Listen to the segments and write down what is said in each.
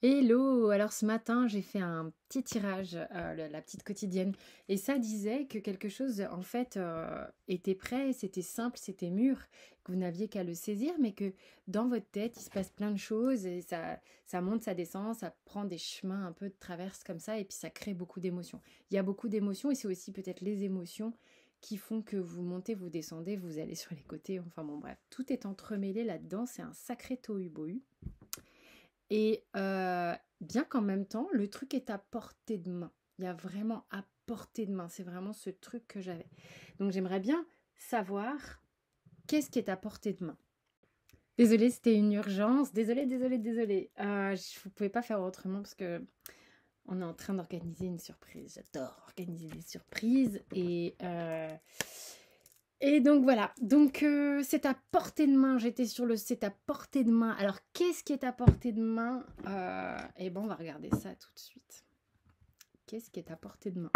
Hello! Alors ce matin, j'ai fait un petit tirage, la petite quotidienne, et ça disait que quelque chose, en fait, était prêt, c'était simple, c'était mûr, que vous n'aviez qu'à le saisir, mais que dans votre tête, il se passe plein de choses et ça monte, ça descend, ça prend des chemins un peu de traverse comme ça, et puis ça crée beaucoup d'émotions. Il y a beaucoup d'émotions, et c'est aussi peut-être les émotions qui font que vous montez, vous descendez, vous allez sur les côtés, enfin bon bref, tout est entremêlé là-dedans, c'est un sacré tohu-bohu. Et bien qu'en même temps, le truc est à portée de main. Il y a vraiment à portée de main. C'est vraiment ce truc que j'avais. Donc j'aimerais bien savoir qu'est-ce qui est à portée de main. Désolée, c'était une urgence. Désolée, désolée, désolée. Je ne pouvais pas faire autrement parce que on est en train d'organiser une surprise. J'adore organiser des surprises. Et donc voilà, donc c'est à portée de main, j'étais sur le c'est à portée de main. Alors qu'est-ce qui est à portée de main? Eh ben on va regarder ça tout de suite. Qu'est-ce qui est à portée de main?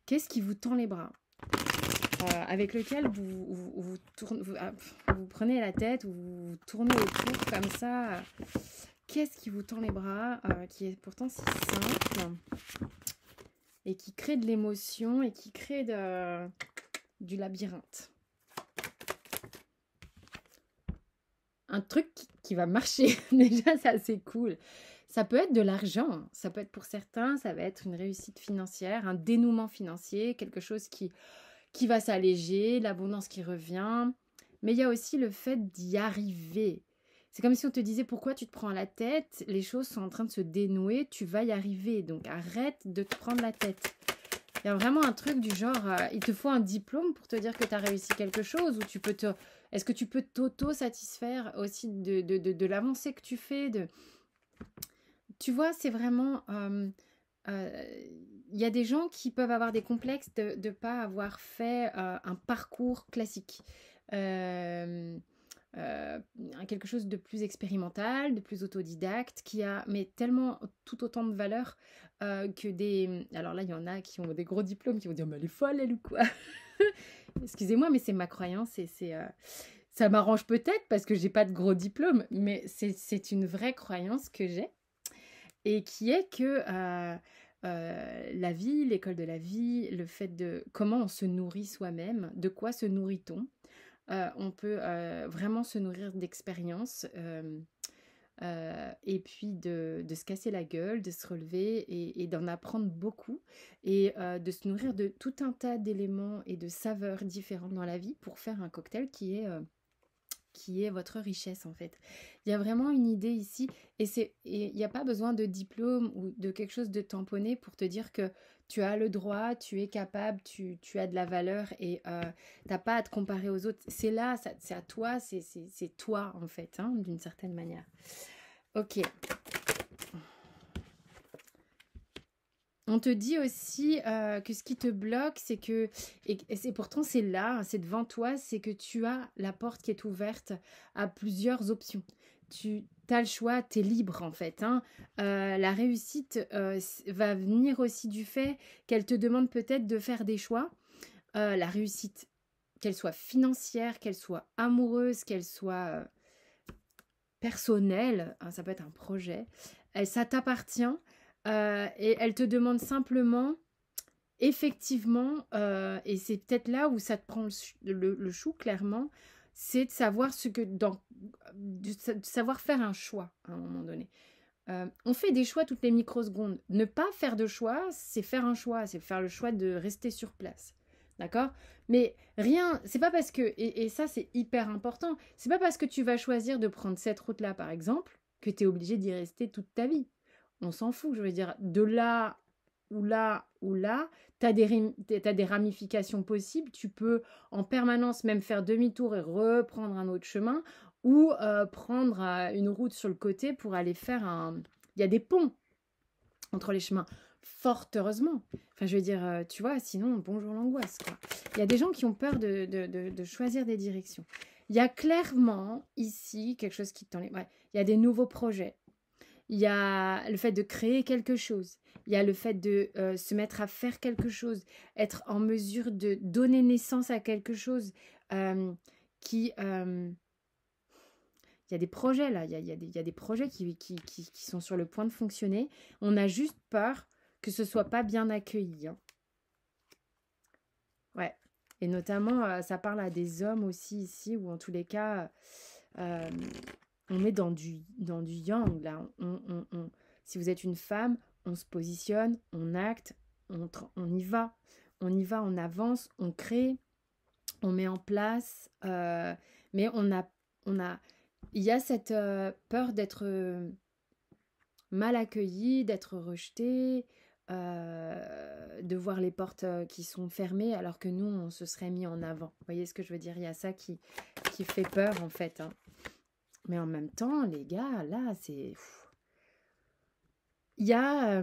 Qu'est-ce qui vous tend les bras? Avec lequel vous prenez la tête, vous tournez autour comme ça. Qu'est-ce qui vous tend les bras, qui est pourtant si simple et qui crée de l'émotion et qui crée du labyrinthe? Un truc qui va marcher. Déjà, c'est assez cool. Ça peut être de l'argent, ça peut être pour certains, ça va être une réussite financière, un dénouement financier, quelque chose qui va s'alléger, l'abondance qui revient. Mais il y a aussi le fait d'y arriver. C'est comme si on te disait pourquoi tu te prends la tête, les choses sont en train de se dénouer, tu vas y arriver. Donc arrête de te prendre la tête. Il y a vraiment un truc du genre, il te faut un diplôme pour te dire que tu as réussi quelque chose, ou tu peux te... Est-ce que tu peux t'auto-satisfaire aussi de l'avancée que tu fais Tu vois, c'est vraiment... Il y a des gens qui peuvent avoir des complexes de ne pas avoir fait un parcours classique. Euh, euh, Quelque chose de plus expérimental, de plus autodidacte, qui a mais tellement tout autant de valeur que des... Alors là, il y en a qui ont des gros diplômes, qui vont dire, mais elle est folle, elle ou quoi? Excusez-moi, mais c'est ma croyance et ça m'arrange peut-être parce que j'ai pas de gros diplôme, mais c'est une vraie croyance que j'ai et qui est que la vie, l'école de la vie, le fait de comment on se nourrit soi-même, de quoi se nourrit-on? On peut vraiment se nourrir d'expériences et puis de se casser la gueule, de se relever et d'en apprendre beaucoup et de se nourrir de tout un tas d'éléments et de saveurs différentes dans la vie pour faire un cocktail qui est votre richesse en fait. Il y a vraiment une idée ici et il n'y a pas besoin de diplôme ou de quelque chose de tamponné pour te dire que tu as le droit, tu es capable, tu as de la valeur et tu n'as pas à te comparer aux autres. C'est là, c'est à toi, c'est toi en fait, hein, d'une certaine manière. Ok. On te dit aussi que ce qui te bloque, c'est que, et c'est pourtant c'est là, c'est devant toi, c'est que tu as la porte qui est ouverte à plusieurs options. Tu as le choix, tu es libre en fait, hein. La réussite va venir aussi du fait qu'elle te demande peut-être de faire des choix. La réussite, qu'elle soit financière, qu'elle soit amoureuse, qu'elle soit personnelle, hein, ça peut être un projet, ça t'appartient et elle te demande simplement, effectivement, et c'est peut-être là où ça te prend le chou clairement, c'est de savoir de savoir faire un choix à un moment donné. On fait des choix toutes les microsecondes. Ne pas faire de choix, c'est faire un choix, c'est faire le choix de rester sur place. D'accord? Mais rien, c'est pas parce que, et ça c'est hyper important, c'est pas parce que tu vas choisir de prendre cette route-là par exemple, que tu es obligé d'y rester toute ta vie. On s'en fout, je veux dire, de là ou là ou là, tu as des ramifications possibles, tu peux en permanence même faire demi-tour et reprendre un autre chemin, ou prendre une route sur le côté pour aller faire un... Il y a des ponts entre les chemins, fort heureusement. Enfin, je veux dire, tu vois, sinon, bonjour l'angoisse, quoi. Il y a des gens qui ont peur de choisir des directions. Il y a clairement ici quelque chose qui t'enlève. Ouais, il y a des nouveaux projets. Il y a le fait de créer quelque chose. Il y a le fait de se mettre à faire quelque chose, être en mesure de donner naissance à quelque chose qui... il y a des projets là, il y a des projets qui sont sur le point de fonctionner. On a juste peur que ce soit pas bien accueilli, hein. Ouais. Et notamment, ça parle à des hommes aussi ici, ou en tous les cas, euh, on est dans du yang là. Si vous êtes une femme, on se positionne, on acte, on y va. On y va, on avance, on crée, on met en place. Mais il y a cette peur d'être mal accueilli, d'être rejeté, de voir les portes qui sont fermées alors que nous, on se serait mis en avant. Vous voyez ce que je veux dire? Il y a ça qui fait peur en fait, hein. Mais en même temps, les gars, là, c'est... Il y a...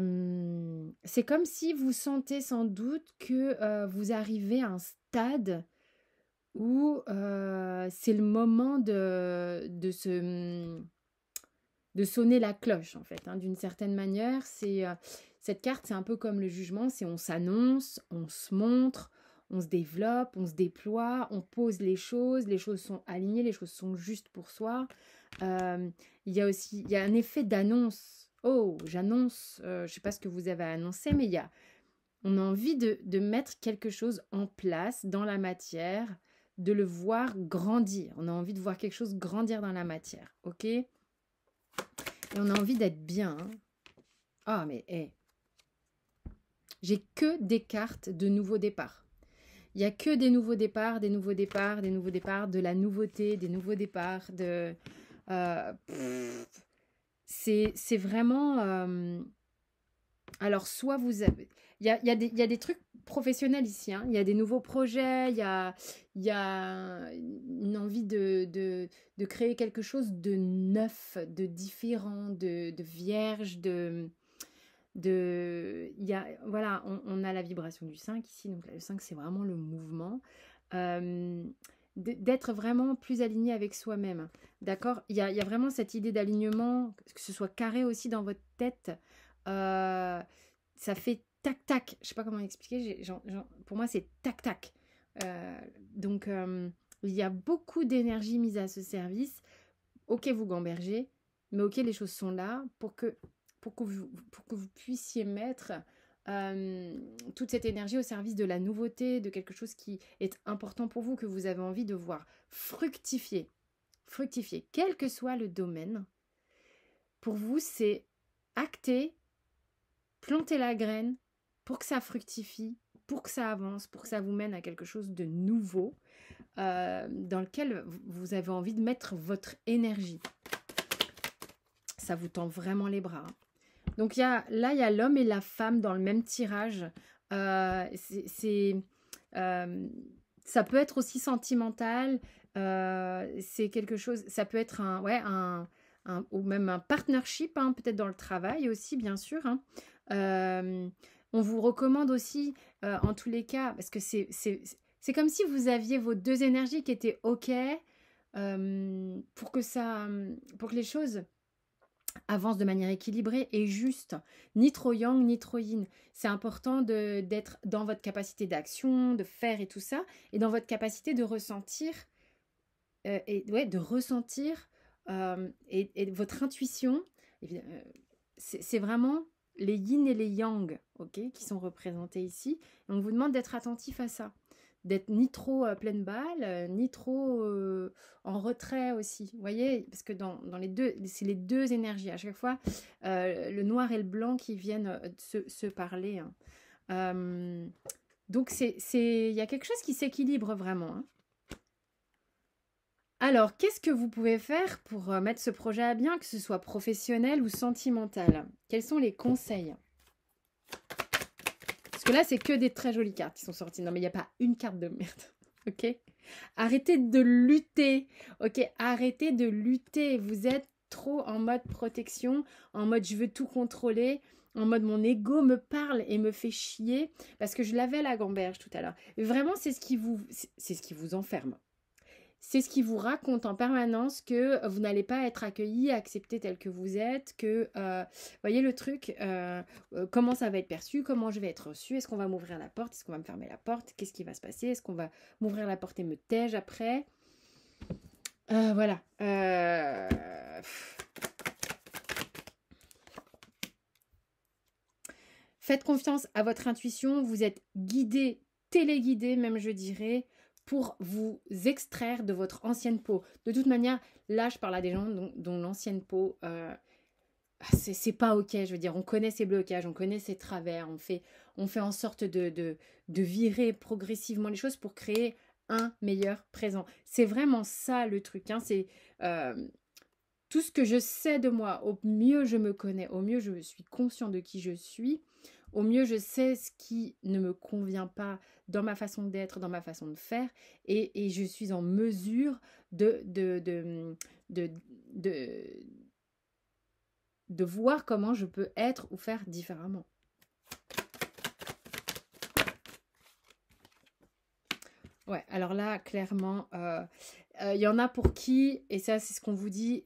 c'est comme si vous sentez sans doute que vous arrivez à un stade où c'est le moment de sonner la cloche, en fait, hein. D'une certaine manière, cette carte, c'est un peu comme le jugement, c'est on s'annonce, on se montre, on se développe, on se déploie, on pose les choses sont alignées, les choses sont justes pour soi. Il y a aussi, il y a un effet d'annonce. Oh, j'annonce, je ne sais pas ce que vous avez annoncé, mais on a envie de mettre quelque chose en place dans la matière, de le voir grandir. On a envie de voir quelque chose grandir dans la matière, ok? Et on a envie d'être bien, hein. Ah, mais j'ai que des cartes de nouveaux départs. Il n'y a que des nouveaux départs, des nouveaux départs, des nouveaux départs, de la nouveauté, des nouveaux départs, c'est vraiment... alors, soit vous avez... Il y a des trucs professionnels ici, hein. Il y a des nouveaux projets, il y a une envie de créer quelque chose de neuf, de différent, de vierge, voilà, on a la vibration du 5 ici, donc le 5 c'est vraiment le mouvement, d'être vraiment plus aligné avec soi-même, d'accord? Il y a vraiment cette idée d'alignement, que ce soit carré aussi dans votre tête, ça fait tac tac, je sais pas comment expliquer, pour moi c'est tac tac, donc il y a beaucoup d'énergie mise à ce service. Ok, vous gambergez, mais ok, les choses sont là pour que vous puissiez mettre toute cette énergie au service de la nouveauté, de quelque chose qui est important pour vous, que vous avez envie de voir fructifier. Fructifier, quel que soit le domaine. Pour vous, c'est acter, planter la graine pour que ça fructifie, pour que ça avance, pour que ça vous mène à quelque chose de nouveau, dans lequel vous avez envie de mettre votre énergie. Ça vous tend vraiment les bras, hein. Donc, il y a l'homme et la femme dans le même tirage. Ça peut être aussi sentimental. C'est quelque chose... Ça peut être ou même un partnership, hein, peut-être dans le travail aussi, bien sûr, hein. On vous recommande aussi, en tous les cas, parce que c'est comme si vous aviez vos deux énergies qui étaient OK, pour que les choses avance de manière équilibrée et juste, ni trop yang ni trop yin. C'est important d'être dans votre capacité d'action, de faire et tout ça, et dans votre capacité de ressentir, et votre intuition. C'est vraiment les yin et les yang, ok, qui sont représentés ici. Et on vous demande d'être attentif à ça, d'être ni trop pleine balle, ni trop en retrait aussi. Vous voyez, parce que dans les deux, c'est les deux énergies. À chaque fois, le noir et le blanc qui viennent se parler, hein. Donc, il y a quelque chose qui s'équilibre vraiment, hein. Alors, qu'est-ce que vous pouvez faire pour mettre ce projet à bien, que ce soit professionnel ou sentimental? Quels sont les conseils? Parce que là, c'est que des très jolies cartes qui sont sorties. Non, mais il n'y a pas une carte de merde. Ok? Arrêtez de lutter. Ok? Arrêtez de lutter. Vous êtes trop en mode protection, en mode je veux tout contrôler, en mode mon ego me parle et me fait chier. Parce que je l'avais la gamberge tout à l'heure. Vraiment, c'est ce qui vous enferme. C'est ce qui vous raconte en permanence que vous n'allez pas être accueilli, accepté tel que vous êtes, que, voyez le truc, comment ça va être perçu, comment je vais être reçu, est-ce qu'on va m'ouvrir la porte, est-ce qu'on va me fermer la porte, qu'est-ce qui va se passer, est-ce qu'on va m'ouvrir la porte et me tège après? Voilà. Faites confiance à votre intuition. Vous êtes guidé, téléguidé même, je dirais, pour vous extraire de votre ancienne peau. De toute manière, là, je parle à des gens dont l'ancienne peau, c'est pas ok. Je veux dire, on connaît ses blocages, on connaît ses travers, on fait en sorte de virer progressivement les choses pour créer un meilleur présent. C'est vraiment ça le truc. Hein. C'est tout ce que je sais de moi. Au mieux je me connais, au mieux je suis conscient de qui je suis, au mieux je sais ce qui ne me convient pas dans ma façon d'être, dans ma façon de faire, et je suis en mesure de, de, de voir comment je peux être ou faire différemment. Ouais, alors là, clairement, y en a pour qui, et ça c'est ce qu'on vous dit,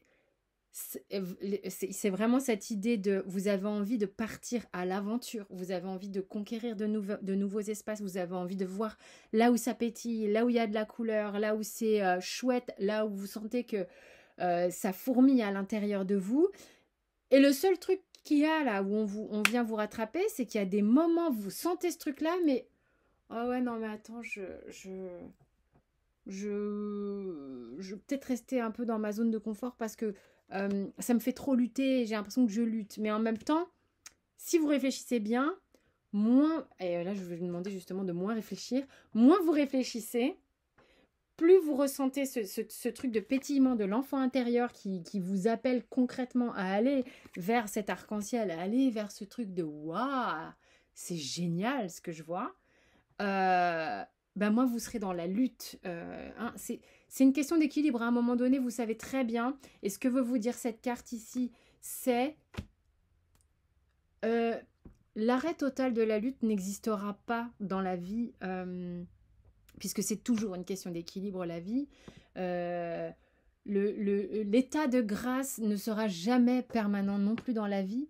c'est vraiment cette idée de vous avez envie de partir à l'aventure, vous avez envie de conquérir de nouveaux espaces, vous avez envie de voir là où ça pétille, là où il y a de la couleur, là où c'est chouette, là où vous sentez que ça fourmille à l'intérieur de vous. Et le seul truc qu'il y a là où on vient vous rattraper, c'est qu'il y a des moments où vous sentez ce truc-là, mais oh ouais, non, mais attends, je vais peut-être rester un peu dans ma zone de confort parce que ça me fait trop lutter, j'ai l'impression que je lutte. Mais en même temps, si vous réfléchissez bien, moins, et là je vais vous demander justement de moins réfléchir, moins vous réfléchissez, plus vous ressentez ce truc de pétillement de l'enfant intérieur qui vous appelle concrètement à aller vers cet arc-en-ciel, à aller vers ce truc de waouh, c'est génial ce que je vois. Ben moi, vous serez dans la lutte. Hein, c'est une question d'équilibre. À un moment donné, vous savez très bien. Et ce que veut vous dire cette carte ici, c'est l'arrêt total de la lutte n'existera pas dans la vie, puisque c'est toujours une question d'équilibre, la vie. L'état de grâce ne sera jamais permanent non plus dans la vie,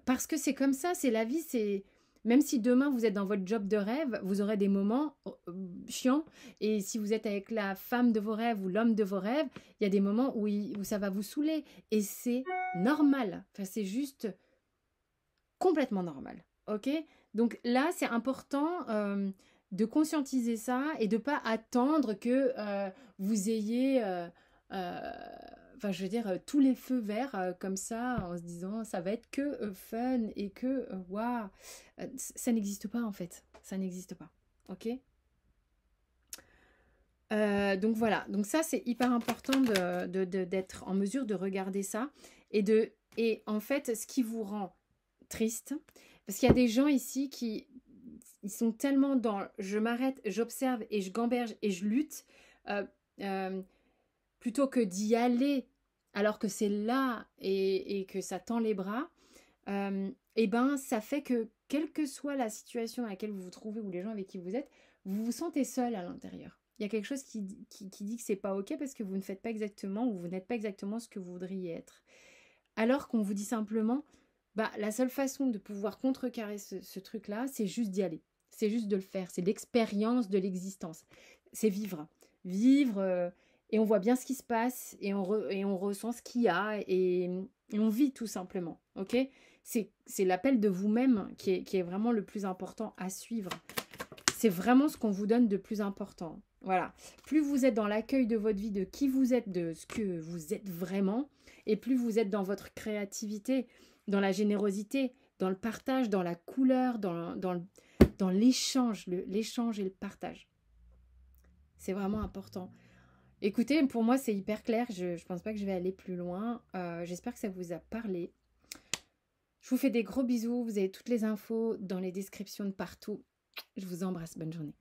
parce que c'est comme ça, c'est la vie, c'est... Même si demain vous êtes dans votre job de rêve, vous aurez des moments chiants. Et si vous êtes avec la femme de vos rêves ou l'homme de vos rêves, il y a des moments où ça va vous saouler. Et c'est normal. Enfin, c'est juste complètement normal. Ok? Donc là, c'est important de conscientiser ça et de ne pas attendre que vous ayez... enfin, je veux dire, tous les feux verts comme ça, en se disant ça va être que fun et que waouh, ça n'existe pas en fait, ça n'existe pas, ok. Donc voilà, donc ça c'est hyper important d'être en mesure de regarder ça et en fait ce qui vous rend triste, parce qu'il y a des gens ici qui ils sont tellement dans je m'arrête, j'observe et je gamberge et je lutte, euh, euh, plutôt que d'y aller alors que c'est là et que ça tend les bras, et ben ça fait que quelle que soit la situation dans laquelle vous vous trouvez ou les gens avec qui vous vous sentez seul à l'intérieur. Il y a quelque chose qui dit que c'est pas ok parce que vous ne faites pas exactement ou vous n'êtes pas exactement ce que vous voudriez être. Alors qu'on vous dit simplement, bah la seule façon de pouvoir contrecarrer ce truc-là, c'est juste d'y aller. C'est juste de le faire. C'est l'expérience de l'existence. C'est vivre. Vivre, et on voit bien ce qui se passe et on ressent ce qu'il y a et on vit tout simplement. Ok? C'est l'appel de vous-même qui est vraiment le plus important à suivre. C'est vraiment ce qu'on vous donne de plus important. Voilà. Plus vous êtes dans l'accueil de votre vie, de qui vous êtes, de ce que vous êtes vraiment, et plus vous êtes dans votre créativité, dans la générosité, dans le partage, dans la couleur, dans l'échange, l'échange et le partage. C'est vraiment important. Écoutez, pour moi, c'est hyper clair. Je ne pense pas que je vais aller plus loin. J'espère que ça vous a parlé. Je vous fais des gros bisous. Vous avez toutes les infos dans les descriptions de partout. Je vous embrasse. Bonne journée.